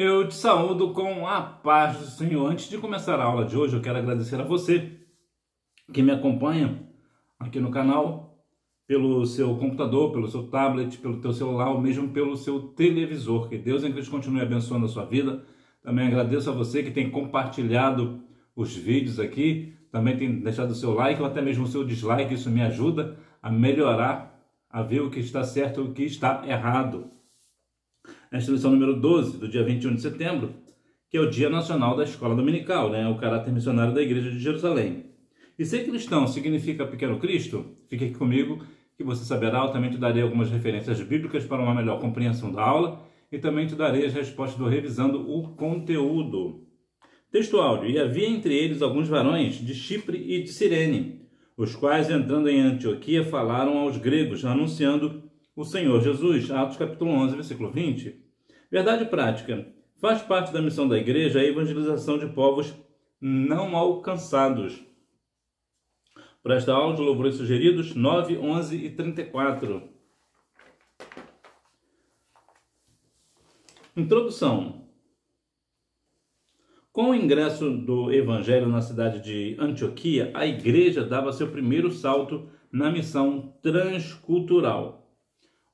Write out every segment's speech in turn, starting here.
Eu te saúdo com a paz do Senhor. Antes de começar a aula de hoje, eu quero agradecer a você que me acompanha aqui no canal, pelo seu computador, pelo seu tablet, pelo teu celular, ou mesmo pelo seu televisor. Que Deus em Cristo continue abençoando a sua vida. Também agradeço a você que tem compartilhado os vídeos aqui, também tem deixado o seu like ou até mesmo o seu dislike. Isso me ajuda a melhorar, a ver o que está certo e o que está errado. Esta lição número 12, do dia 21 de setembro, que é o Dia Nacional da Escola Dominical, o caráter missionário da Igreja de Jerusalém. E ser cristão significa pequeno Cristo? Fique aqui comigo que você saberá. Eu também te darei algumas referências bíblicas para uma melhor compreensão da aula e também te darei as respostas do Revisando o Conteúdo. Texto áudio. E havia entre eles alguns varões de Chipre e de Cirene, os quais, entrando em Antioquia, falaram aos gregos, anunciando o Senhor Jesus. Atos capítulo 11, versículo 20. Verdade prática. Faz parte da missão da igreja a evangelização de povos não alcançados. Para esta aula de louvores sugeridos, 9, 11 e 34. Introdução. Com o ingresso do evangelho na cidade de Antioquia, a igreja dava seu primeiro salto na missão transcultural.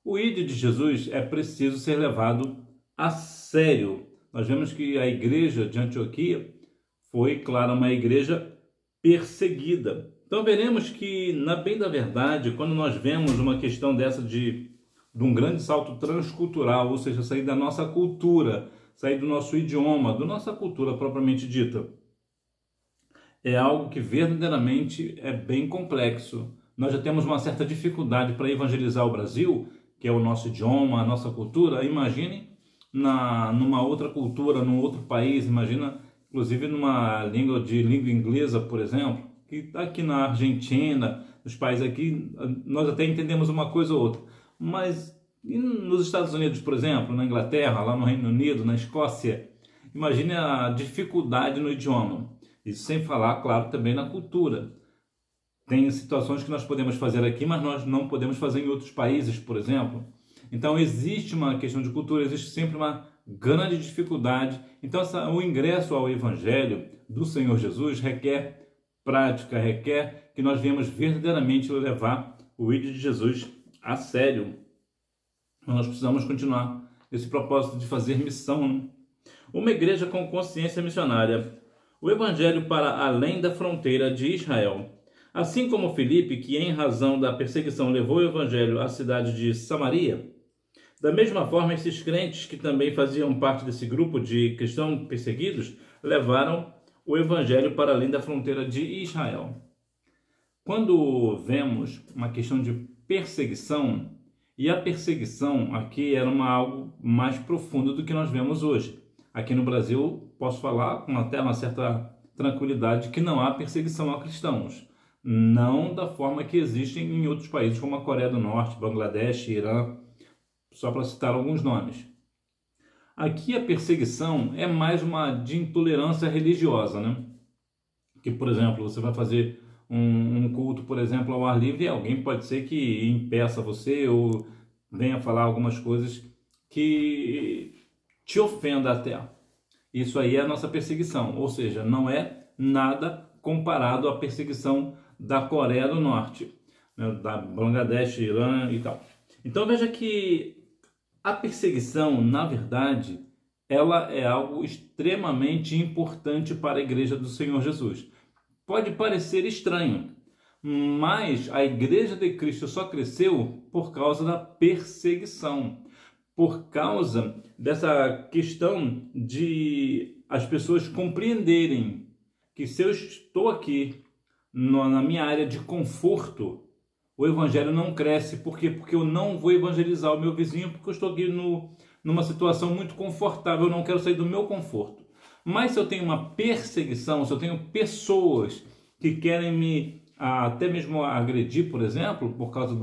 O ID de Jesus é preciso ser levado a sério. Nós vemos que a igreja de Antioquia foi, claro, uma igreja perseguida. Então veremos que, na bem da verdade, quando nós vemos uma questão dessa de um grande salto transcultural, ou seja, sair da nossa cultura, sair do nosso idioma, da nossa cultura propriamente dita, é algo que verdadeiramente é bem complexo. Nós já temos uma certa dificuldade para evangelizar o Brasil, que é o nosso idioma, a nossa cultura. Imagine numa outra cultura, num outro país, imagina inclusive numa língua inglesa, por exemplo, que aqui na Argentina, nos países aqui, nós até entendemos uma coisa ou outra, mas nos Estados Unidos, por exemplo, na Inglaterra, lá no Reino Unido, na Escócia, imagine a dificuldade no idioma, isso sem falar, claro, também na cultura. Tem situações que nós podemos fazer aqui, mas nós não podemos fazer em outros países, por exemplo. Então existe uma questão de cultura, existe sempre uma grande dificuldade. Então o ingresso ao Evangelho do Senhor Jesus requer prática, requer que nós venhamos verdadeiramente levar o ID de Jesus a sério. Mas nós precisamos continuar esse propósito de fazer missão. Uma igreja com consciência missionária. O Evangelho para além da fronteira de Israel. Assim como Filipe, que em razão da perseguição levou o Evangelho à cidade de Samaria, da mesma forma esses crentes que também faziam parte desse grupo de cristãos perseguidos levaram o Evangelho para além da fronteira de Israel. Quando vemos uma questão de perseguição, e a perseguição aqui era algo mais profundo do que nós vemos hoje. Aqui no Brasil, posso falar com até uma certa tranquilidade que não há perseguição a cristãos. Não da forma que existem em outros países como a Coreia do Norte, Bangladesh, Irã, só para citar alguns nomes. Aqui a perseguição é mais uma de intolerância religiosa, Que, por exemplo, você vai fazer um culto, por exemplo, ao ar livre, e alguém pode ser que impeça você ou venha falar algumas coisas que te ofenda até. Isso aí é a nossa perseguição, ou seja, não é nada comparado à perseguição da Coreia do Norte, da Bangladesh, Irã e tal. Então veja que a perseguição, na verdade, ela é algo extremamente importante para a Igreja do Senhor Jesus. Pode parecer estranho, mas a Igreja de Cristo só cresceu por causa da perseguição, por causa dessa questão de as pessoas compreenderem que se eu estou aqui na minha área de conforto, o evangelho não cresce. Por quê? Porque eu não vou evangelizar o meu vizinho, porque eu estou aqui numa situação muito confortável, eu não quero sair do meu conforto. Mas se eu tenho uma perseguição, se eu tenho pessoas que querem me até mesmo agredir, por exemplo, por causa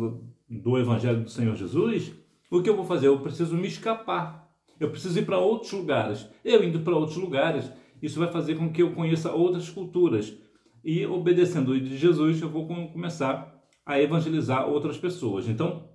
do evangelho do Senhor Jesus, o que eu vou fazer? Eu preciso me escapar. Eu preciso ir para outros lugares. Eu indo para outros lugares, isso vai fazer com que eu conheça outras culturas. E obedecendo o de Jesus, eu vou começar a evangelizar outras pessoas. Então,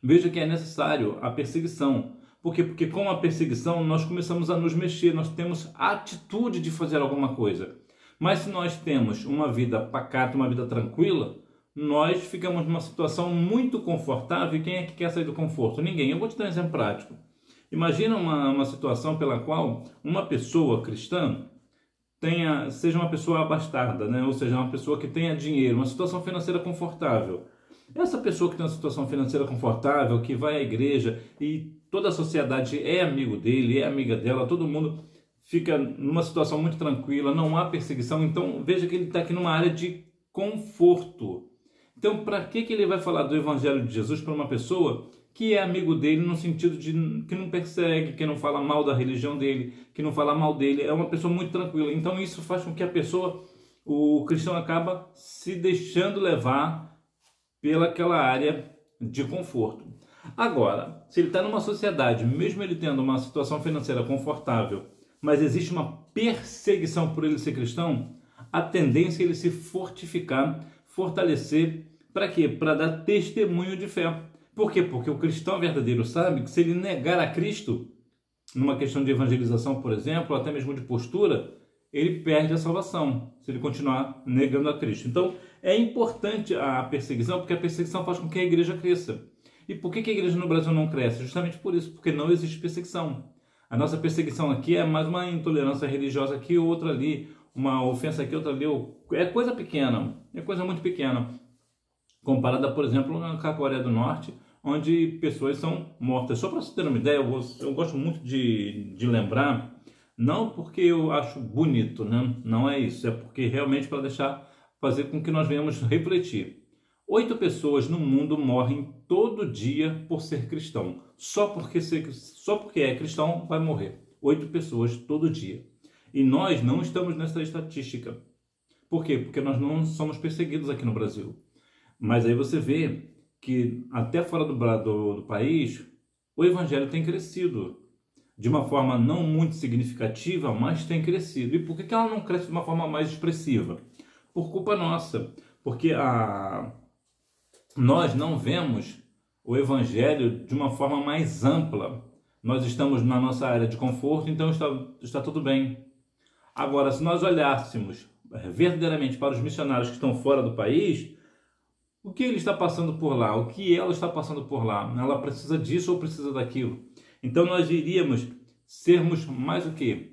veja que é necessário a perseguição, Por quê? Porque com a perseguição nós começamos a nos mexer, nós temos a atitude de fazer alguma coisa. Mas se nós temos uma vida pacata, uma vida tranquila, nós ficamos numa situação muito confortável. E quem é que quer sair do conforto? Ninguém. Eu vou te dar um exemplo prático. Imagina uma situação pela qual uma pessoa cristã seja uma pessoa abastada, né? Ou seja, uma pessoa que tenha dinheiro, uma situação financeira confortável. Essa pessoa que tem uma situação financeira confortável, que vai à igreja e toda a sociedade é amigo dele, é amiga dela, todo mundo fica numa situação muito tranquila, não há perseguição. Então veja que ele está aqui numa área de conforto. Então para que ele vai falar do Evangelho de Jesus para uma pessoa que é amigo dele no sentido de que não persegue, que não fala mal da religião dele, que não fala mal dele, é uma pessoa muito tranquila. Então isso faz com que a pessoa, o cristão acaba se deixando levar pelaquela área de conforto. Agora, se ele está numa sociedade, mesmo ele tendo uma situação financeira confortável, mas existe uma perseguição por ele ser cristão, a tendência é ele se fortificar, fortalecer, para quê? Para dar testemunho de fé. Por quê? Porque o cristão verdadeiro sabe que se ele negar a Cristo, numa questão de evangelização, por exemplo, ou até mesmo de postura, ele perde a salvação, se ele continuar negando a Cristo. Então, é importante a perseguição, porque a perseguição faz com que a igreja cresça. E por que a igreja no Brasil não cresce? Justamente por isso, porque não existe perseguição. A nossa perseguição aqui é mais uma intolerância religiosa aqui, outra ali, uma ofensa aqui, outra ali. É coisa pequena, é coisa muito pequena. Comparada, por exemplo, com a Coreia do Norte, onde pessoas são mortas. Só para você ter uma ideia, eu gosto muito de lembrar, não porque eu acho bonito, né? Não é isso, é porque realmente para fazer com que nós venhamos refletir. 8 pessoas no mundo morrem todo dia por ser cristão. Só porque é cristão vai morrer. 8 pessoas todo dia. E nós não estamos nessa estatística. Por quê? Porque nós não somos perseguidos aqui no Brasil. Mas aí você vê que até fora do país, o evangelho tem crescido. De uma forma não muito significativa, mas tem crescido. E por que ela não cresce de uma forma mais expressiva? Por culpa nossa. Porque nós não vemos o evangelho de uma forma mais ampla. Nós estamos na nossa área de conforto, então está tudo bem. Agora, se nós olhássemos verdadeiramente para os missionários que estão fora do país, o que ele está passando por lá? O que ela está passando por lá? Ela precisa disso ou precisa daquilo? Então nós iríamos sermos mais o quê?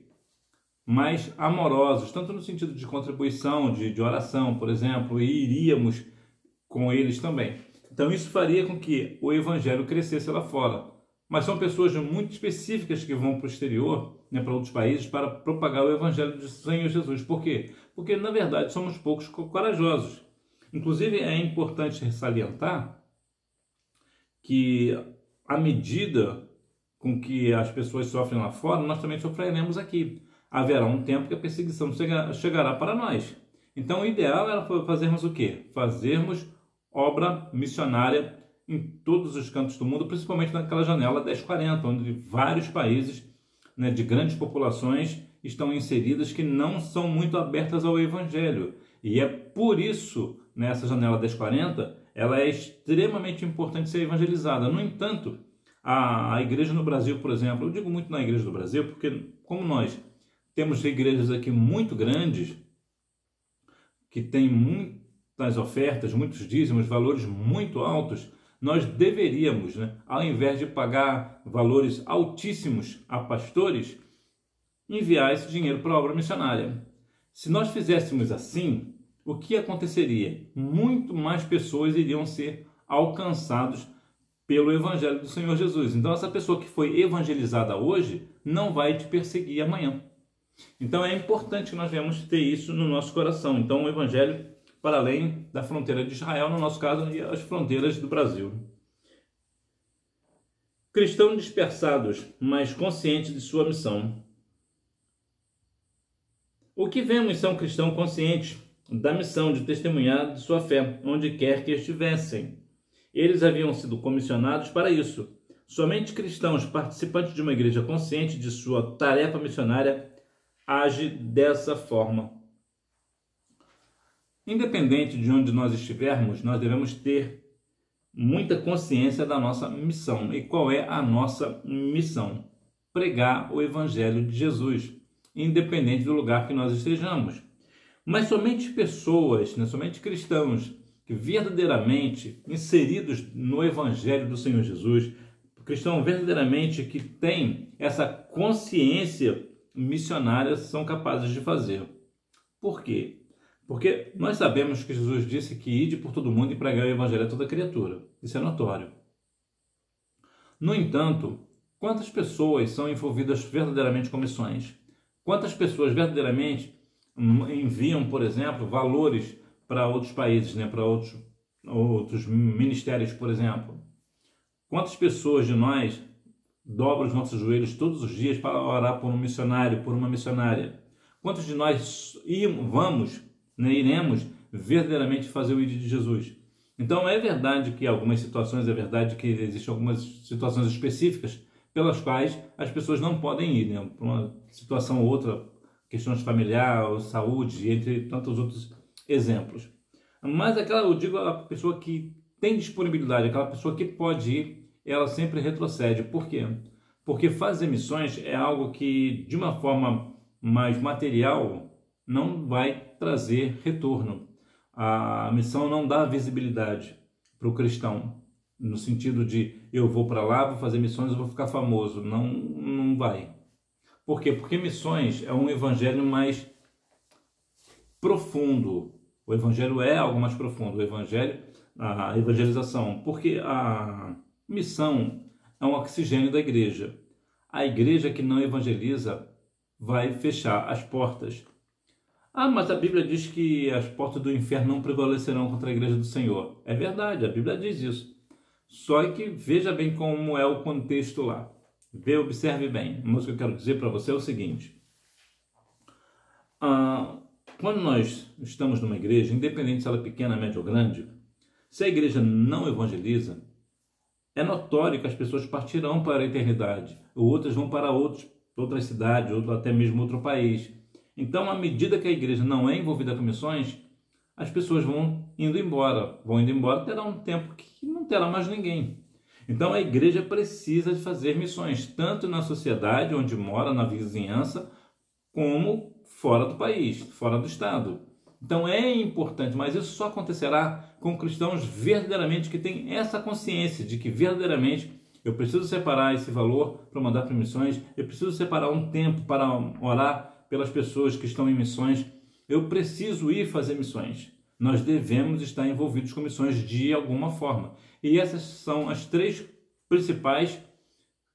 Mais amorosos, tanto no sentido de contribuição, de oração, por exemplo, e iríamos com eles também. Então isso faria com que o evangelho crescesse lá fora. Mas são pessoas muito específicas que vão para o exterior, né, para outros países, para propagar o evangelho do Senhor Jesus. Por quê? Porque na verdade somos poucos corajosos. Inclusive é importante salientar que à medida com que as pessoas sofrem lá fora, nós também sofreremos aqui. Haverá um tempo que a perseguição chegará para nós. Então o ideal era fazermos o quê? Fazermos obra missionária em todos os cantos do mundo, principalmente naquela janela 1040, onde vários países, né, de grandes populações estão inseridas que não são muito abertas ao evangelho. E é por isso, nessa janela 1040, ela é extremamente importante ser evangelizada. No entanto, a igreja no Brasil, por exemplo, eu digo muito na igreja do Brasil, porque como nós temos igrejas aqui muito grandes, que têm muitas ofertas, muitos dízimos, valores muito altos, nós deveríamos, né, ao invés de pagar valores altíssimos a pastores, enviar esse dinheiro para a obra missionária. Se nós fizéssemos assim, o que aconteceria? Muito mais pessoas iriam ser alcançados pelo evangelho do Senhor Jesus. Então essa pessoa que foi evangelizada hoje não vai te perseguir amanhã. Então é importante que nós venhamos ter isso no nosso coração. Então o evangelho para além da fronteira de Israel, no nosso caso, e as fronteiras do Brasil. Cristãos dispersados, mas conscientes de sua missão. O que vemos são cristãos conscientes da missão de testemunhar de sua fé, onde quer que estivessem. Eles haviam sido comissionados para isso. Somente cristãos participantes de uma igreja consciente de sua tarefa missionária age dessa forma. Independente de onde nós estivermos, nós devemos ter muita consciência da nossa missão. E qual é a nossa missão? Pregar o Evangelho de Jesus, independente do lugar que nós estejamos. Mas somente pessoas, né, somente cristãos, que verdadeiramente inseridos no Evangelho do Senhor Jesus, cristãos verdadeiramente que têm essa consciência missionária, são capazes de fazer. Por quê? Porque nós sabemos que Jesus disse que ide por todo mundo e pregar o Evangelho a toda criatura. Isso é notório. No entanto, quantas pessoas são envolvidas verdadeiramente com missões? Quantas pessoas verdadeiramente enviam, por exemplo, valores para outros países, né? Para outros ministérios, por exemplo? Quantas pessoas de nós dobram os nossos joelhos todos os dias para orar por um missionário, por uma missionária? Quantos de nós iremos verdadeiramente fazer o ID de Jesus? Então é verdade que algumas situações, é verdade que existem algumas situações específicas pelas quais as pessoas não podem ir, né? Por uma situação ou outra, questões familiares, saúde, entre tantos outros exemplos. Mas eu digo a pessoa que tem disponibilidade, aquela pessoa que pode ir, ela sempre retrocede. Por quê? Porque fazer missões é algo que, de uma forma mais material, não vai trazer retorno. A missão não dá visibilidade para o cristão, no sentido de eu vou para lá, vou fazer missões, eu vou ficar famoso. Não vai. Por quê? Porque missões é um evangelho mais profundo. O evangelho é algo mais profundo. O evangelho, a evangelização, porque a missão é um oxigênio da igreja. A igreja que não evangeliza vai fechar as portas. Mas a Bíblia diz que as portas do inferno não prevalecerão contra a igreja do Senhor. É verdade, a Bíblia diz isso. Só que veja bem como é o contexto lá. Observe bem. Mas o que eu quero dizer para você é o seguinte. Quando nós estamos numa igreja, independente se ela é pequena, média ou grande, se a igreja não evangeliza, é notório que as pessoas partirão para a eternidade, ou outras vão para outras cidades, ou até mesmo outro país. Então, à medida que a igreja não é envolvida com missões, as pessoas vão indo embora. Terá um tempo que não terá mais ninguém. Então, a igreja precisa de fazer missões, tanto na sociedade onde mora, na vizinhança, como fora do país, fora do estado. Então, é importante, mas isso só acontecerá com cristãos verdadeiramente que têm essa consciência de que verdadeiramente eu preciso separar esse valor para mandar para missões, eu preciso separar um tempo para orar pelas pessoas que estão em missões, eu preciso ir fazer missões. Nós devemos estar envolvidos com missões de alguma forma. E essas são as 3 principais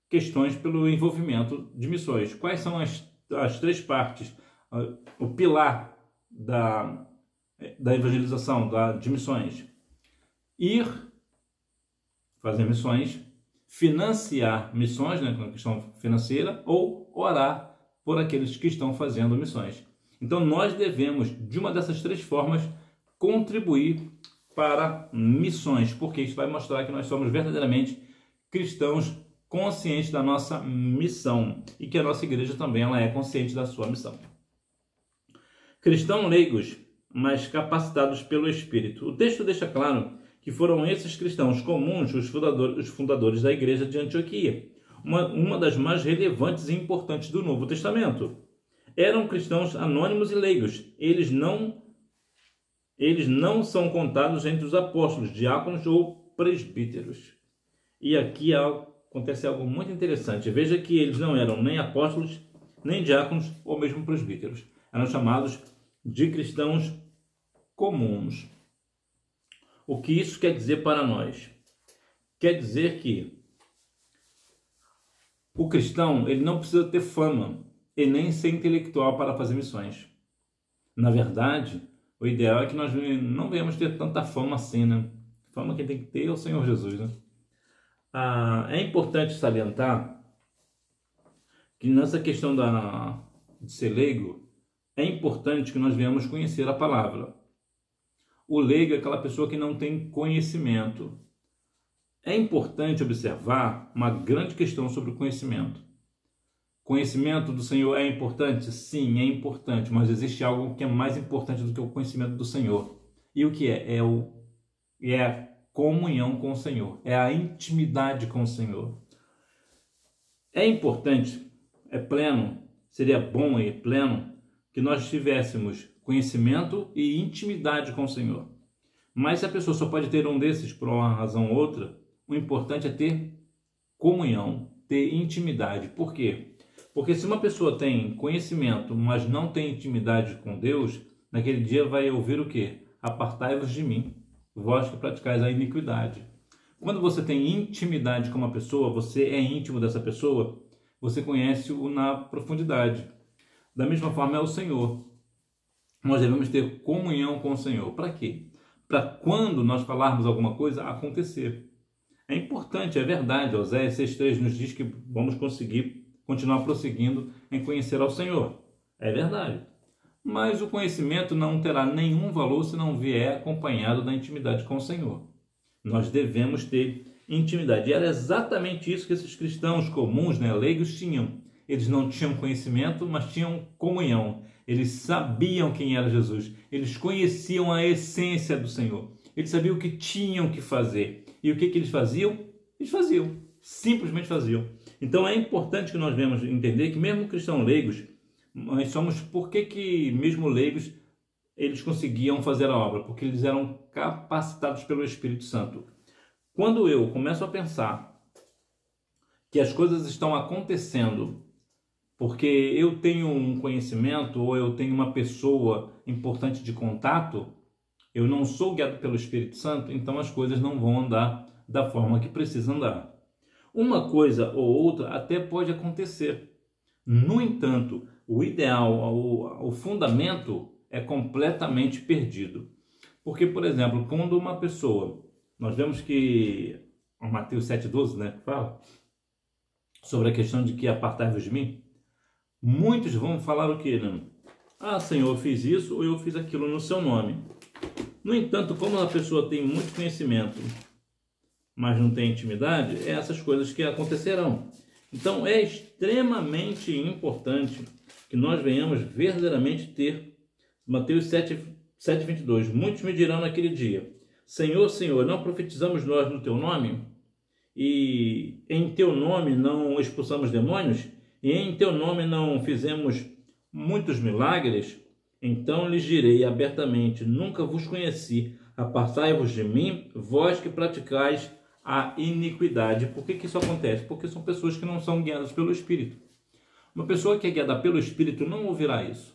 questões pelo envolvimento de missões. Quais são as 3 partes? O pilar da evangelização, de missões. Ir fazer missões, financiar missões, né, com a questão financeira, ou orar por aqueles que estão fazendo missões. Então, nós devemos, de uma dessas 3 formas, contribuir para missões, porque isso vai mostrar que nós somos verdadeiramente cristãos conscientes da nossa missão e que a nossa igreja também ela é consciente da sua missão. Cristãos leigos, mas capacitados pelo Espírito. O texto deixa claro que foram esses cristãos comuns os fundadores da igreja de Antioquia, uma das mais relevantes e importantes do Novo Testamento. Eram cristãos anônimos e leigos. Eles não são contados entre os apóstolos, diáconos ou presbíteros. E aqui acontece algo muito interessante. Veja que eles não eram nem apóstolos, nem diáconos ou mesmo presbíteros. Eram chamados de cristãos comuns. O que isso quer dizer para nós? Quer dizer que o cristão ele não precisa ter fama e nem ser intelectual para fazer missões. Na verdade, o ideal é que nós não venhamos ter tanta fama assim, né? Fama que tem que ter é o Senhor Jesus, né? É importante salientar que nessa questão de ser leigo, é importante que nós venhamos conhecer a palavra. O leigo é aquela pessoa que não tem conhecimento. É importante observar uma grande questão sobre o conhecimento. Conhecimento do Senhor é importante? Sim, é importante, mas existe algo que é mais importante do que o conhecimento do Senhor. E o que é? É a comunhão com o Senhor, é a intimidade com o Senhor. É importante, seria bom e pleno que nós tivéssemos conhecimento e intimidade com o Senhor. Mas se a pessoa só pode ter um desses por uma razão ou outra, o importante é ter comunhão, ter intimidade. Por quê? Porque se uma pessoa tem conhecimento, mas não tem intimidade com Deus, naquele dia vai ouvir o quê? Apartai-vos de mim, vós que praticais a iniquidade. Quando você tem intimidade com uma pessoa, você é íntimo dessa pessoa, você conhece-o na profundidade. Da mesma forma é o Senhor. Nós devemos ter comunhão com o Senhor. Para quê? Para quando nós falarmos alguma coisa, acontecer. É importante, é verdade. Oséias 6,3 nos diz que vamos conseguir continuar prosseguindo em conhecer ao Senhor. É verdade. Mas o conhecimento não terá nenhum valor se não vier acompanhado da intimidade com o Senhor. Nós devemos ter intimidade. E era exatamente isso que esses cristãos comuns, leigos, tinham. Eles não tinham conhecimento, mas tinham comunhão. Eles sabiam quem era Jesus. Eles conheciam a essência do Senhor. Eles sabiam o que tinham que fazer. E o que eles faziam? Eles faziam. Simplesmente faziam. Então é importante que nós venhamos entender que mesmo cristãos leigos, nós somos... Por que mesmo leigos eles conseguiam fazer a obra? Porque eles eram capacitados pelo Espírito Santo. Quando eu começo a pensar que as coisas estão acontecendo porque eu tenho um conhecimento ou eu tenho uma pessoa importante de contato, eu não sou guiado pelo Espírito Santo, então as coisas não vão andar da forma que precisam andar. Uma coisa ou outra até pode acontecer. No entanto, o ideal, o fundamento é completamente perdido. Porque, por exemplo, quando uma pessoa, nós vemos que Mateus 7,12, que fala sobre a questão de que apartai-vos de mim, muitos vão falar o quê? Ah, Senhor, eu fiz isso ou eu fiz aquilo no seu nome. No entanto, como a pessoa tem muito conhecimento, mas não tem intimidade, é essas coisas que acontecerão. Então, é extremamente importante que nós venhamos verdadeiramente ter Mateus 7,22. Muitos me dirão naquele dia: Senhor, Senhor, não profetizamos nós no teu nome? E em teu nome não expulsamos demônios? E em teu nome não fizemos muitos milagres? Então lhes direi abertamente: nunca vos conheci. Apartai-vos de mim, vós que praticais a iniquidade. Por que isso acontece? Porque são pessoas que não são guiadas pelo Espírito. Uma pessoa que é guiada pelo Espírito não ouvirá isso.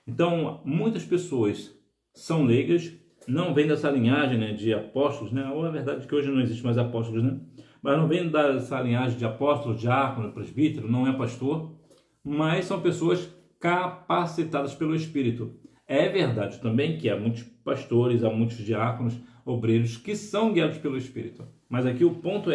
Então, muitas pessoas são leigas, não vêm dessa linhagem de apóstolos, ou é verdade que hoje não existe mais apóstolos, mas não vêm dessa linhagem de apóstolos, diácono, presbítero, não é pastor, mas são pessoas capacitadas pelo Espírito. É verdade também que há muitos pastores, há muitos diáconos, obreiros que são guiados pelo Espírito. Mas aqui o ponto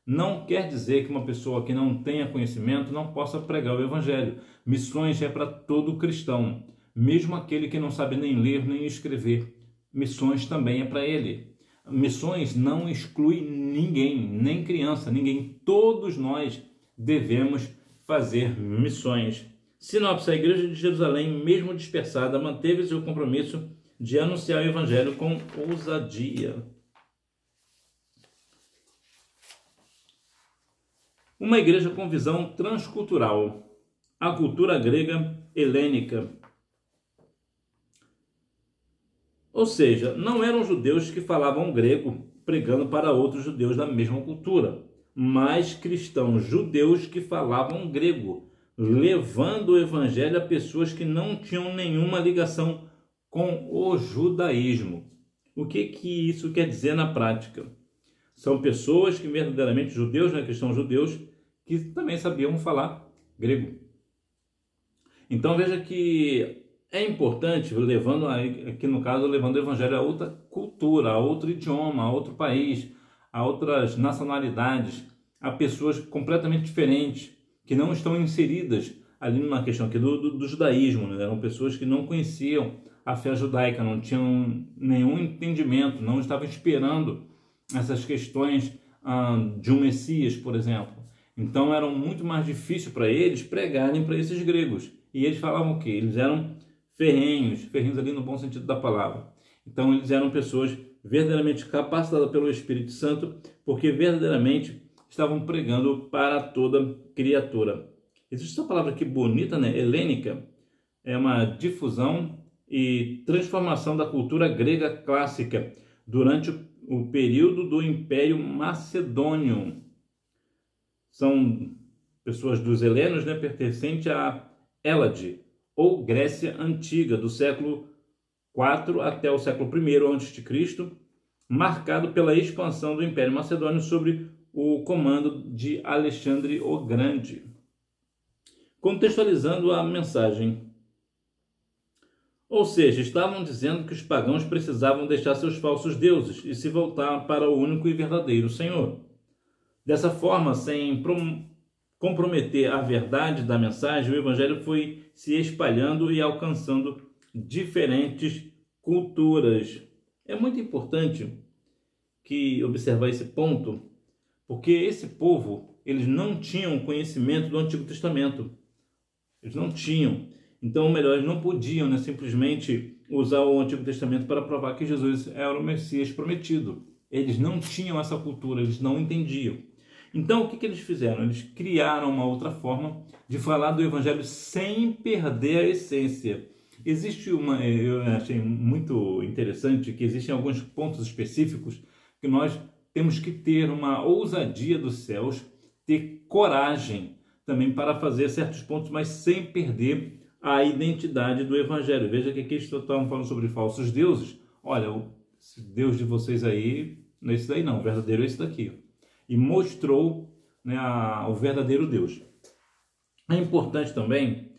não quer dizer que uma pessoa que não tenha conhecimento não possa pregar o Evangelho. Missões é para todo cristão, mesmo aquele que não sabe nem ler nem escrever. Missões também é para ele. Missões não exclui ninguém, nem criança, ninguém. Todos nós devemos fazer missões. Sinopse: a Igreja de Jerusalém, mesmo dispersada, manteve seu compromisso de anunciar o Evangelho com ousadia. Uma igreja com visão transcultural. A cultura grega helênica. Ou seja, não eram judeus que falavam grego pregando para outros judeus da mesma cultura, mas cristãos judeus que falavam grego, levando o evangelho a pessoas que não tinham nenhuma ligação com o judaísmo. O que isso quer dizer na prática? São pessoas que verdadeiramente judeus, cristãos judeus, que também sabiam falar grego. Então veja que é importante, aqui no caso, levando o evangelho a outra cultura, a outro idioma, a outro país, a outras nacionalidades, a pessoas completamente diferentes, que não estão inseridas ali na questão aqui do judaísmo, eram pessoas que não conheciam a fé judaica, não tinham nenhum entendimento, não estavam esperando essas questões de um Messias, por exemplo. Então era muito mais difícil para eles pregarem para esses gregos. E eles falavam o quê? Eles eram ferrenhos ali no bom sentido da palavra. Então eles eram pessoas verdadeiramente capacitada pelo Espírito Santo, porque verdadeiramente estavam pregando para toda criatura. Existe essa palavra aqui bonita, né? Helênica, é uma difusão e transformação da cultura grega clássica durante o período do Império Macedônio. São pessoas dos helenos, né, pertencentes à Hélade, ou Grécia Antiga, do século IV até o século I a.C., marcado pela expansão do Império Macedônio sob o comando de Alexandre o Grande. Contextualizando a mensagem. Ou seja, estavam dizendo que os pagãos precisavam deixar seus falsos deuses e se voltar para o único e verdadeiro Senhor. Dessa forma, sem comprometer a verdade da mensagem, o evangelho foi se espalhando e alcançando diferentes culturas. É muito importante que observar esse ponto, porque esse povo, eles não tinham conhecimento do Antigo Testamento. Eles não tinham. Então, melhor, eles não podiam, né, simplesmente usar o Antigo Testamento para provar que Jesus era o Messias prometido. Eles não tinham essa cultura, eles não entendiam. Então, o que eles fizeram? Eles criaram uma outra forma de falar do Evangelho sem perder a essência. Existe eu achei muito interessante que existem alguns pontos específicos que nós temos que ter uma ousadia dos céus, ter coragem também para fazer certos pontos, mas sem perder a identidade do Evangelho. Veja que aqui estavam falando sobre falsos deuses. Olha, o Deus de vocês aí, não é esse daí não, o verdadeiro é esse daqui. E mostrou, né, o verdadeiro Deus. É importante também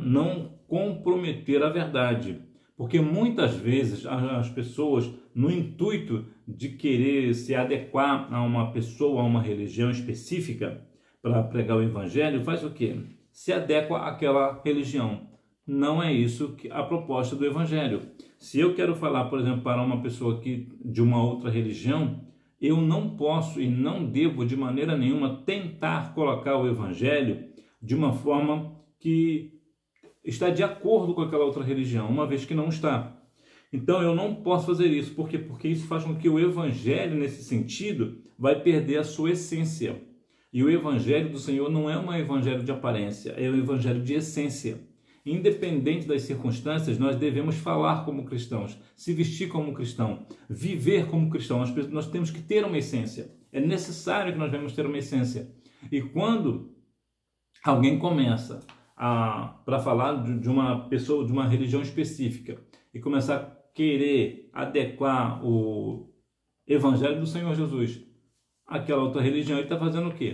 não comprometer a verdade, porque muitas vezes as pessoas, no intuito de querer se adequar a uma pessoa, a uma religião específica, para pregar o Evangelho, faz o quê? Se adequa àquela religião. Não é isso que a proposta do Evangelho. Se eu quero falar, por exemplo, para uma pessoa de uma outra religião, eu não posso e não devo de maneira nenhuma tentar colocar o Evangelho de uma forma que está de acordo com aquela outra religião, uma vez que não está. Então eu não posso fazer isso. Por quê? Porque isso faz com que o Evangelho, nesse sentido, vai perder a sua essência. E o Evangelho do Senhor não é um Evangelho de aparência, é um Evangelho de essência. Independente das circunstâncias, nós devemos falar como cristãos, se vestir como cristão, viver como cristão. Nós temos que ter uma essência. É necessário que nós devemos ter uma essência. E quando alguém começa para falar de uma pessoa, de uma religião específica, e começar a querer adequar o Evangelho do Senhor Jesus àquela outra religião, ele está fazendo o quê?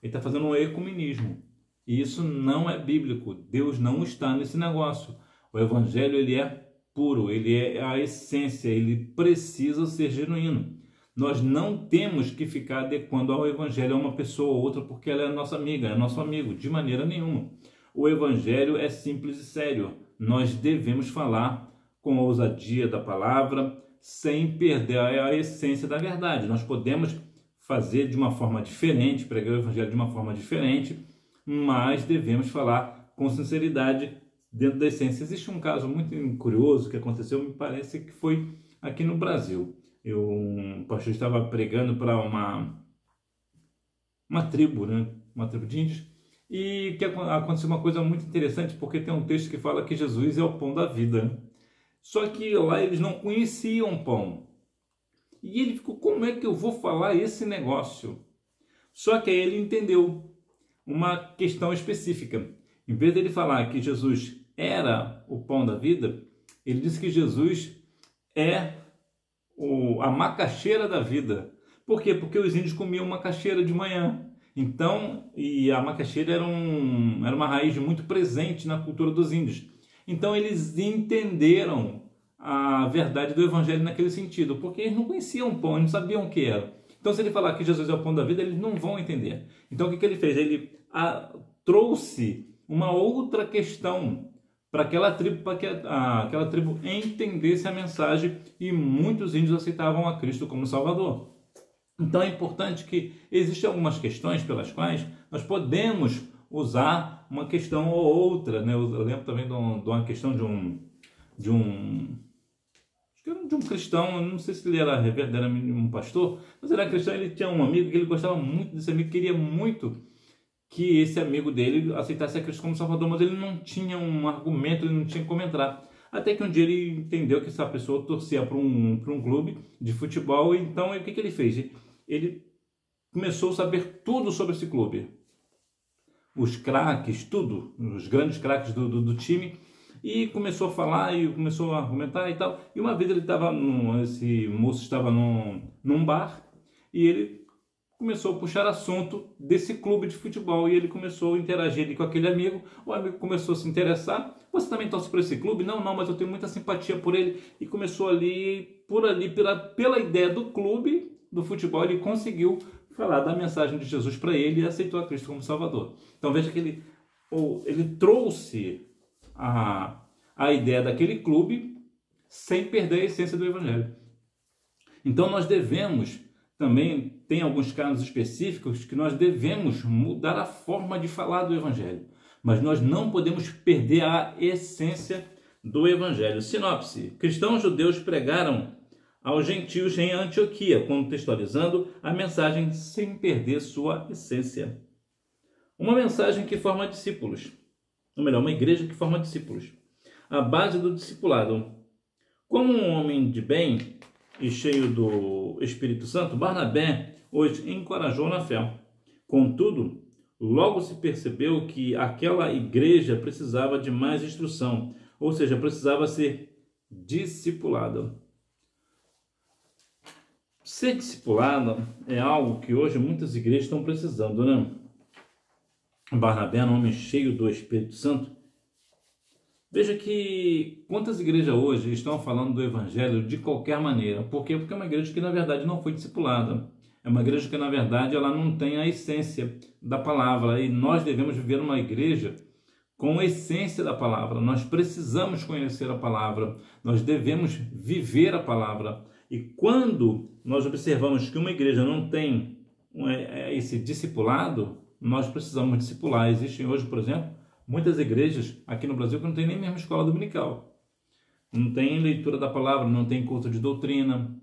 Ele está fazendo um ecumenismo. E isso não é bíblico. Deus não está nesse negócio. O Evangelho, ele é puro, ele é a essência, ele precisa ser genuíno. Nós não temos que ficar adequando ao Evangelho a uma pessoa ou outra porque ela é nossa amiga, é nosso amigo, de maneira nenhuma. O Evangelho é simples e sério. Nós devemos falar com a ousadia da palavra, sem perder a essência da verdade. Nós podemos fazer de uma forma diferente, pregar o Evangelho de uma forma diferente, mas devemos falar com sinceridade dentro da essência. Existe um caso muito curioso que aconteceu, me parece que foi aqui no Brasil. Um pastor estava pregando para uma tribo, né? Uma tribo de índios, e que aconteceu uma coisa muito interessante, porque tem um texto que fala que Jesus é o pão da vida, né? Só que lá eles não conheciam pão. E ele ficou, como é que eu vou falar esse negócio? Só que aí ele entendeu uma questão específica. Em vez dele falar que Jesus era o pão da vida, ele disse que Jesus é a macaxeira da vida. Por quê? Porque os índios comiam macaxeira de manhã. Então, e a macaxeira era uma raiz muito presente na cultura dos índios. Então eles entenderam a verdade do Evangelho naquele sentido, porque eles não conheciam pão, eles não sabiam o que era. Então, se ele falar que Jesus é o pão da vida, eles não vão entender. Então, o que ele fez? Ele trouxe uma outra questão para aquela tribo, para que aquela tribo entendesse a mensagem, e muitos índios aceitavam a Cristo como Salvador. Então, é importante que existem algumas questões pelas quais nós podemos usar uma questão ou outra, né? Eu lembro também de uma questão de um acho que era de um cristão, não sei se ele era verdadeiramente um pastor, mas ele era cristão. Ele tinha um amigo que ele gostava muito desse amigo, queria muito que esse amigo dele aceitasse a Cristo como Salvador, mas ele não tinha um argumento, ele não tinha como entrar. Até que um dia ele entendeu que essa pessoa torcia para um clube de futebol, então o que ele fez? Ele começou a saber tudo sobre esse clube. Os craques, tudo, os grandes craques do time, e começou a falar e começou a argumentar e tal. E uma vez esse moço estava num bar e ele começou a puxar assunto desse clube de futebol e ele começou a interagir ali com aquele amigo. O amigo começou a se interessar. Você também torce por esse clube? Não, mas eu tenho muita simpatia por ele. E começou pela ideia do clube, do futebol, ele conseguiu falar da mensagem de Jesus para ele e aceitou a Cristo como Salvador. Então veja que ele trouxe a ideia daquele clube sem perder a essência do Evangelho. Então nós devemos também, tem alguns casos específicos que nós devemos mudar a forma de falar do Evangelho, mas nós não podemos perder a essência do Evangelho. Sinopse: cristãos judeus pregaram aos gentios em Antioquia, contextualizando a mensagem sem perder sua essência. Uma mensagem que forma discípulos, ou melhor, uma igreja que forma discípulos. A base do discipulado. Como um homem de bem e cheio do Espírito Santo, Barnabé os encorajou na fé. Contudo, logo se percebeu que aquela igreja precisava de mais instrução, ou seja, precisava ser discipulada. Ser discipulado é algo que hoje muitas igrejas estão precisando, né? Barnabé é um homem cheio do Espírito Santo. Veja que quantas igrejas hoje estão falando do Evangelho de qualquer maneira. Por quê? Porque é uma igreja que na verdade não foi discipulada. É uma igreja que na verdade ela não tem a essência da palavra. E nós devemos viver uma igreja com a essência da palavra. Nós precisamos conhecer a palavra. Nós devemos viver a palavra. E quando nós observamos que uma igreja não tem esse discipulado, nós precisamos discipular. Existem hoje, por exemplo, muitas igrejas aqui no Brasil que não tem nem mesmo escola dominical. Não tem leitura da palavra, não tem curso de doutrina.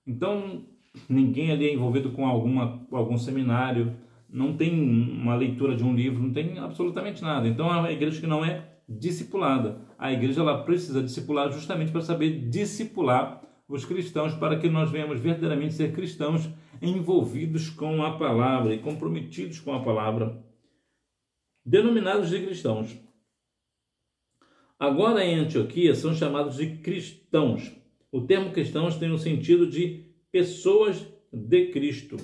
Então, ninguém ali é envolvido com algum seminário, não tem uma leitura de um livro, não tem absolutamente nada. Então, é uma igreja que não é discipulada. A igreja ela precisa discipular justamente para saber discipular os cristãos, para que nós venhamos verdadeiramente ser cristãos envolvidos com a palavra e comprometidos com a palavra. Denominados de cristãos. Agora em Antioquia são chamados de cristãos. O termo cristãos tem o sentido de pessoas de Cristo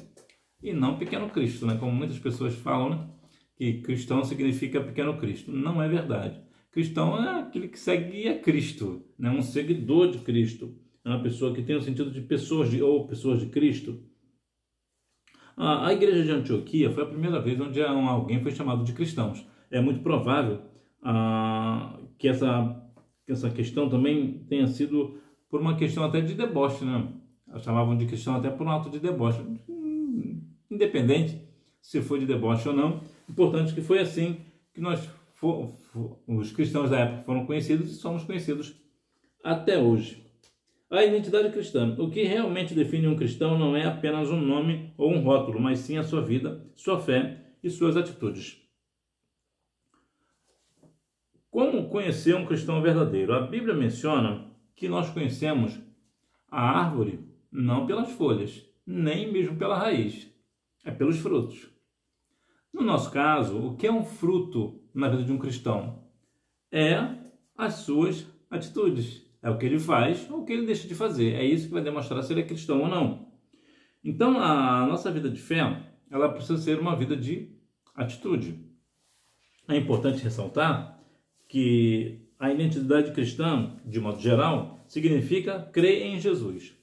e não pequeno Cristo, né? Como muitas pessoas falam, né? Que cristão significa pequeno Cristo. Não é verdade. Cristão é aquele que segue a Cristo, né? Um seguidor de Cristo. É uma pessoa que tem o sentido de pessoas de Cristo. A igreja de Antioquia foi a primeira vez onde alguém foi chamado de cristãos. É muito provável que essa questão também tenha sido por uma questão até de deboche, né? Chamavam de cristão até por um ato de deboche. Independente se foi de deboche ou não, importante que foi assim que os cristãos da época foram conhecidos e somos conhecidos até hoje. A identidade cristã. O que realmente define um cristão não é apenas um nome ou um rótulo, mas sim a sua vida, sua fé e suas atitudes. Como conhecer um cristão verdadeiro? A Bíblia menciona que nós conhecemos a árvore não pelas folhas, nem mesmo pela raiz, é pelos frutos. No nosso caso, o que é um fruto na vida de um cristão? É as suas atitudes. É o que ele faz ou o que ele deixa de fazer. É isso que vai demonstrar se ele é cristão ou não. Então, a nossa vida de fé, ela precisa ser uma vida de atitude. É importante ressaltar que a identidade cristã, de modo geral, significa crer em Jesus.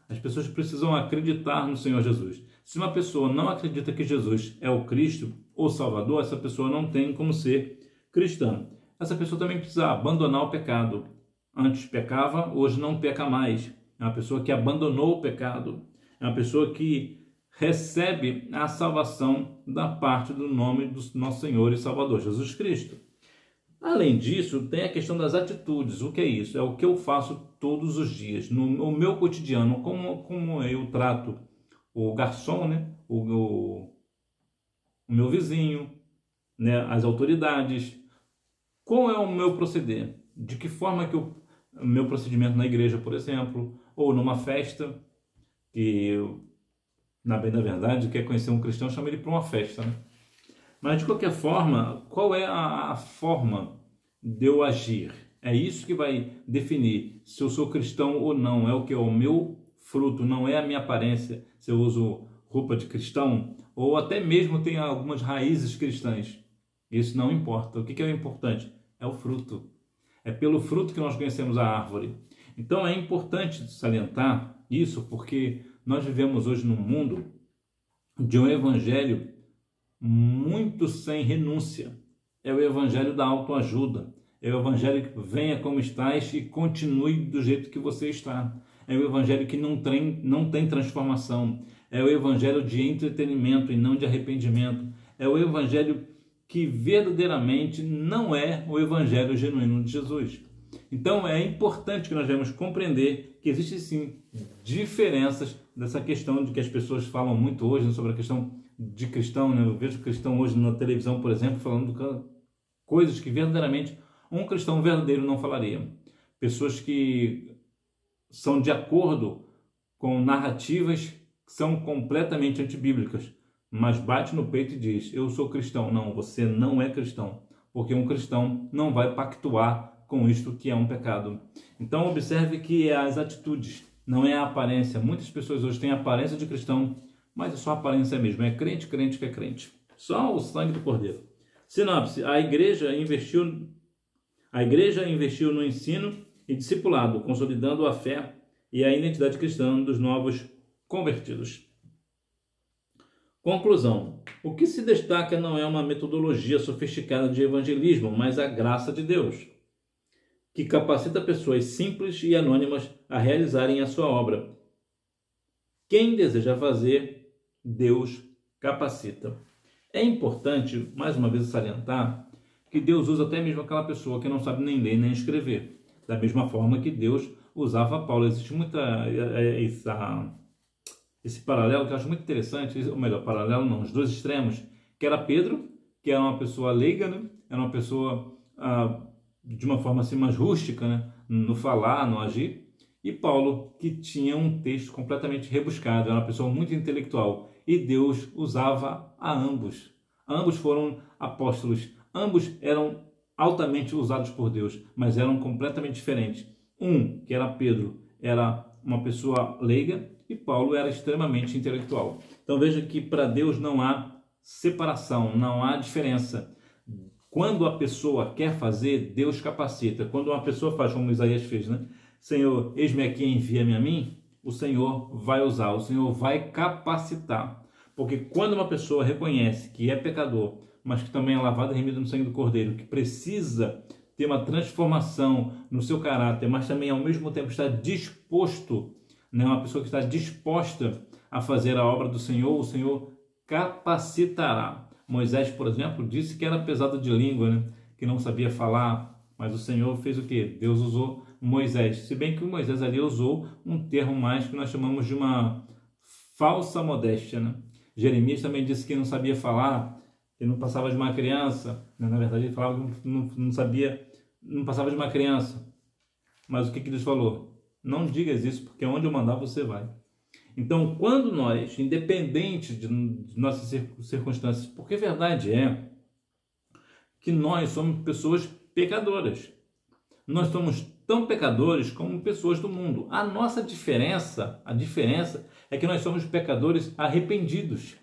As pessoas precisam acreditar no Senhor Jesus. Se uma pessoa não acredita que Jesus é o Cristo, o Salvador, essa pessoa não tem como ser cristã. Essa pessoa também precisa abandonar o pecado. Antes pecava, hoje não peca mais. É uma pessoa que abandonou o pecado. É uma pessoa que recebe a salvação da parte do nome do nosso Senhor e Salvador, Jesus Cristo. Além disso, tem a questão das atitudes. O que é isso? É o que eu faço todos os dias, no meu cotidiano, como eu trato o garçom, né? O meu vizinho, né? As autoridades. Qual é o meu proceder? De que forma que o meu procedimento na igreja, por exemplo, ou numa festa, que eu, na bem da verdade, quer conhecer um cristão, chama ele para uma festa, né? Mas de qualquer forma, qual é a forma de eu agir? É isso que vai definir se eu sou cristão ou não. É o que é o meu fruto, não é a minha aparência, se eu uso roupa de cristão ou até mesmo tem algumas raízes cristãs. Isso não importa. O que é o importante? É o fruto. É pelo fruto que nós conhecemos a árvore. Então é importante salientar isso porque nós vivemos hoje num mundo de um evangelho muito sem renúncia. É o evangelho da autoajuda. É o evangelho que venha como estás e continue do jeito que você está. É o evangelho que não tem transformação. É o evangelho de entretenimento e não de arrependimento. É o evangelho que verdadeiramente não é o evangelho genuíno de Jesus. Então é importante que nós devemos compreender que existem sim diferenças dessa questão de que as pessoas falam muito hoje, né, sobre a questão de cristão, né? Eu vejo cristão hoje na televisão, por exemplo, falando coisas que verdadeiramente um cristão verdadeiro não falaria. Pessoas que são de acordo com narrativas que são completamente antibíblicas, mas bate no peito e diz, eu sou cristão. Não, você não é cristão, porque um cristão não vai pactuar com isto que é um pecado. Então observe que é as atitudes, não é a aparência. Muitas pessoas hoje têm a aparência de cristão, mas é só aparência mesmo, é crente que é crente. Só o sangue do Cordeiro. Sinopse, a igreja investiu no ensino e discipulado, consolidando a fé e a identidade cristã dos novos convertidos. Conclusão, o que se destaca não é uma metodologia sofisticada de evangelismo, mas a graça de Deus, que capacita pessoas simples e anônimas a realizarem a sua obra. Quem deseja fazer, Deus capacita. É importante, mais uma vez, salientar que Deus usa até mesmo aquela pessoa que não sabe nem ler nem escrever. Da mesma forma que Deus usava Paulo. Existe esse paralelo que eu acho muito interessante, ou melhor, paralelo não, os dois extremos, que era Pedro, que era uma pessoa leiga, né? Era uma pessoa de uma forma assim mais rústica, né? No falar, no agir, e Paulo, que tinha um texto completamente rebuscado, era uma pessoa muito intelectual, e Deus usava a ambos. Ambos foram apóstolos, ambos eram altamente usados por Deus, mas eram completamente diferentes. Um, que era Pedro, era uma pessoa leiga, e Paulo era extremamente intelectual. Então veja que para Deus não há separação, não há diferença. Quando a pessoa quer fazer, Deus capacita. Quando uma pessoa faz como Isaías fez, né? Senhor, eis-me aqui, envia-me a mim, o Senhor vai usar, o Senhor vai capacitar. Porque quando uma pessoa reconhece que é pecador, mas que também é lavado e remido no sangue do Cordeiro, que precisa ter uma transformação no seu caráter, mas também ao mesmo tempo está disposto, né? Uma pessoa que está disposta a fazer a obra do Senhor, o Senhor capacitará. Moisés, por exemplo, disse que era pesado de língua, né? Que não sabia falar, mas o Senhor fez o quê? Deus usou Moisés, se bem que o Moisés ali usou um termo mais que nós chamamos de uma falsa modéstia, né? Jeremias também disse que não sabia falar, que não passava de uma criança, né? Na verdade ele falava que não passava de uma criança, mas o que Deus falou? Não digas isso, porque onde eu mandar você vai. Então, quando nós, independente de nossas circunstâncias, porque a verdade é que nós somos pessoas pecadoras. Nós somos tão pecadores como pessoas do mundo. A diferença é que nós somos pecadores arrependidos.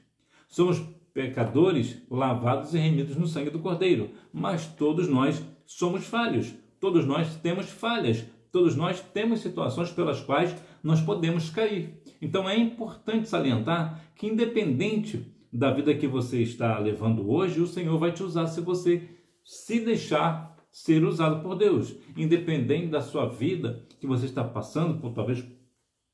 Somos pecadores lavados e remidos no sangue do Cordeiro. Mas todos nós somos falhos. Todos nós temos falhas. Todos nós temos situações pelas quais nós podemos cair. Então é importante salientar que, independente da vida que você está levando hoje, o Senhor vai te usar se você se deixar ser usado por Deus. Independente da sua vida que você está passando, por talvez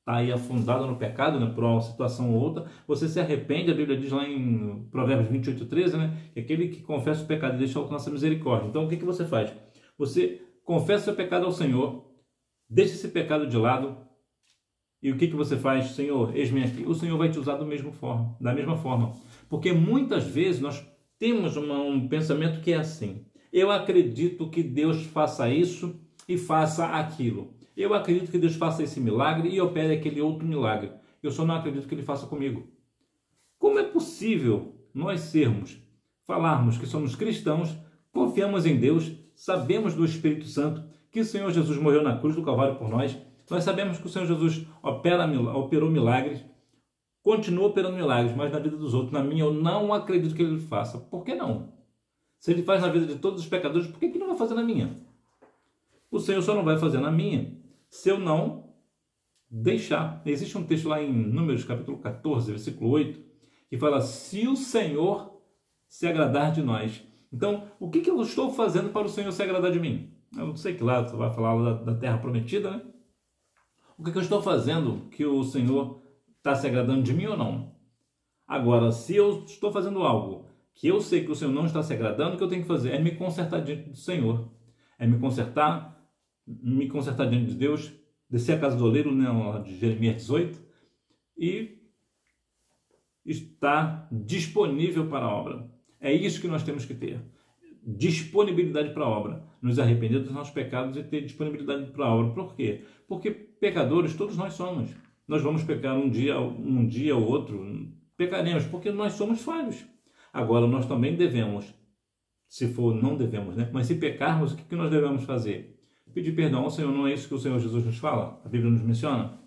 está aí afundado no pecado, né, por uma situação ou outra, você se arrepende, a Bíblia diz lá em Provérbios 28:13, né, que aquele que confessa o pecado e deixa alcança a misericórdia. Então, o que você faz? Você confessa o seu pecado ao Senhor, deixa esse pecado de lado, e o que você faz? Senhor, eis-me aqui. O Senhor vai te usar da mesma forma. Porque muitas vezes nós temos um pensamento que é assim: eu acredito que Deus faça isso e faça aquilo. Eu acredito que Deus faça esse milagre e opere aquele outro milagre. Eu só não acredito que Ele faça comigo. Como é possível nós falarmos que somos cristãos, confiamos em Deus, sabemos do Espírito Santo, que o Senhor Jesus morreu na cruz do Calvário por nós, nós sabemos que o Senhor Jesus operou milagres, continua operando milagres, mas na vida dos outros, na minha, eu não acredito que Ele faça. Por que não? Se Ele faz na vida de todos os pecadores, por que Ele não vai fazer na minha? O Senhor só não vai fazer na minha se eu não deixar. Existe um texto lá em Números, capítulo 14, versículo 8, que fala: se o Senhor se agradar de nós. Então, o que eu estou fazendo para o Senhor se agradar de mim? Eu não sei que lá você vai falar lá da terra prometida, né? O que eu estou fazendo que o Senhor está se agradando de mim ou não? Agora, se eu estou fazendo algo que eu sei que o Senhor não está se agradando, o que eu tenho que fazer é me consertar diante do Senhor. É me consertar diante de Deus, descer a casa do oleiro, né, de Jeremias 18, e estar disponível para a obra. É isso que nós temos que ter. Disponibilidade para a obra. Nos arrepender dos nossos pecados e ter disponibilidade para a obra. Por quê? Porque pecadores todos nós somos. Nós vamos pecar um dia ou outro. Pecaremos, porque nós somos falhos. Agora, nós também devemos, não devemos, né? Mas se pecarmos, o que nós devemos fazer? Pedir perdão ao Senhor. Não é isso que o Senhor Jesus nos fala? A Bíblia nos menciona?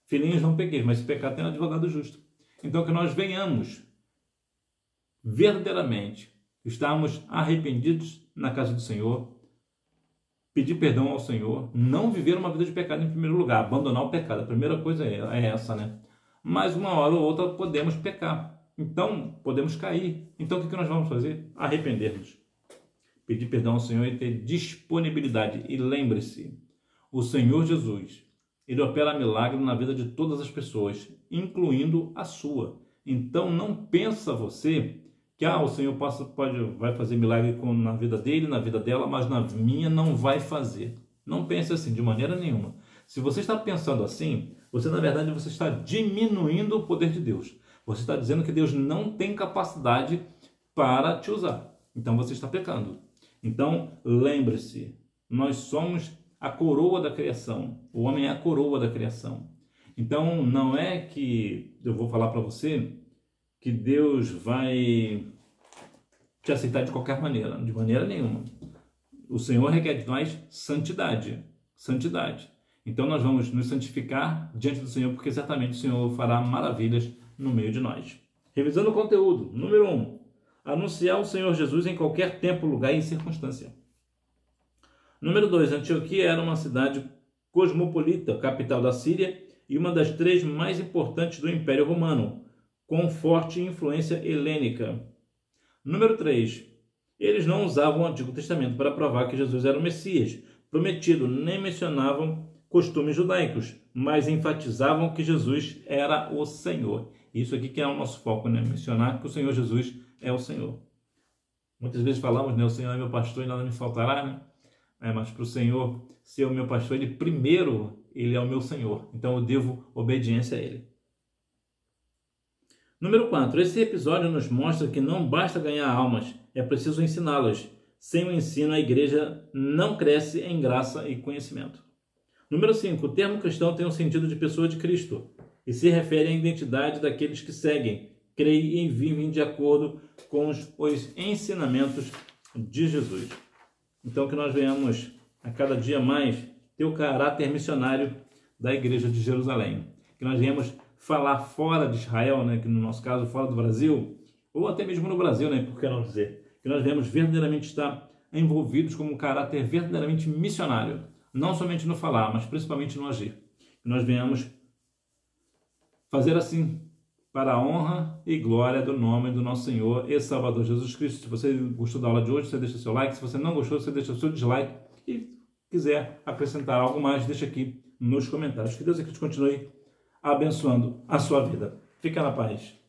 Filhinhos, não pequeis, mas se pecar, tem um advogado justo. Então, que nós venhamos verdadeiramente estarmos arrependidos na casa do Senhor, pedir perdão ao Senhor, não viver uma vida de pecado em primeiro lugar, abandonar o pecado. A primeira coisa é essa, né? Mas uma hora ou outra podemos pecar. Então, podemos cair. Então, o que nós vamos fazer? Arrepender-nos. Pedir perdão ao Senhor e ter disponibilidade. E lembre-se, o Senhor Jesus, Ele opera milagre na vida de todas as pessoas, incluindo a sua. Então, não pensa você que o Senhor vai fazer milagre na vida dele, na vida dela, mas na minha não vai fazer. Não pense assim, de maneira nenhuma. Se você está pensando assim, na verdade, você está diminuindo o poder de Deus. Você está dizendo que Deus não tem capacidade para te usar. Então, você está pecando. Então, lembre-se, nós somos a coroa da criação. O homem é a coroa da criação. Então, não é que eu vou falar para você que Deus vai te aceitar de qualquer maneira, de maneira nenhuma. O Senhor requer de nós santidade. Então nós vamos nos santificar diante do Senhor, porque certamente o Senhor fará maravilhas no meio de nós. Revisando o conteúdo, número 1, anunciar o Senhor Jesus em qualquer tempo, lugar e circunstância. Número 2, Antioquia era uma cidade cosmopolita, capital da Síria e uma das 3 mais importantes do Império Romano, com forte influência helênica. Número 3. Eles não usavam o Antigo Testamento para provar que Jesus era o Messias prometido, nem mencionavam costumes judaicos, mas enfatizavam que Jesus era o Senhor. Isso aqui que é o nosso foco, né? Mencionar que o Senhor Jesus é o Senhor. Muitas vezes falamos, né? O Senhor é meu pastor e nada me faltará, né? Mas para o Senhor ser o meu pastor, Ele é o meu Senhor. Então eu devo obediência a Ele. Número 4. Esse episódio nos mostra que não basta ganhar almas, é preciso ensiná-las. Sem o ensino, a igreja não cresce em graça e conhecimento. Número 5. O termo cristão tem um sentido de pessoa de Cristo e se refere à identidade daqueles que seguem, creem e vivem de acordo com os ensinamentos de Jesus. Então, que nós venhamos a cada dia mais ter o caráter missionário da igreja de Jerusalém. Que nós venhamos falar fora de Israel, né, que no nosso caso fora do Brasil, ou até mesmo no Brasil, né, por que não dizer, que nós devemos verdadeiramente estar envolvidos com um caráter verdadeiramente missionário, não somente no falar, mas principalmente no agir. Que nós venhamos fazer assim, para a honra e glória do nome do nosso Senhor e Salvador Jesus Cristo. Se você gostou da aula de hoje, você deixa seu like, se você não gostou, você deixa seu dislike, e quiser acrescentar algo mais, deixa aqui nos comentários. Que Deus aqui te continue abençoando a sua vida. Fica na paz.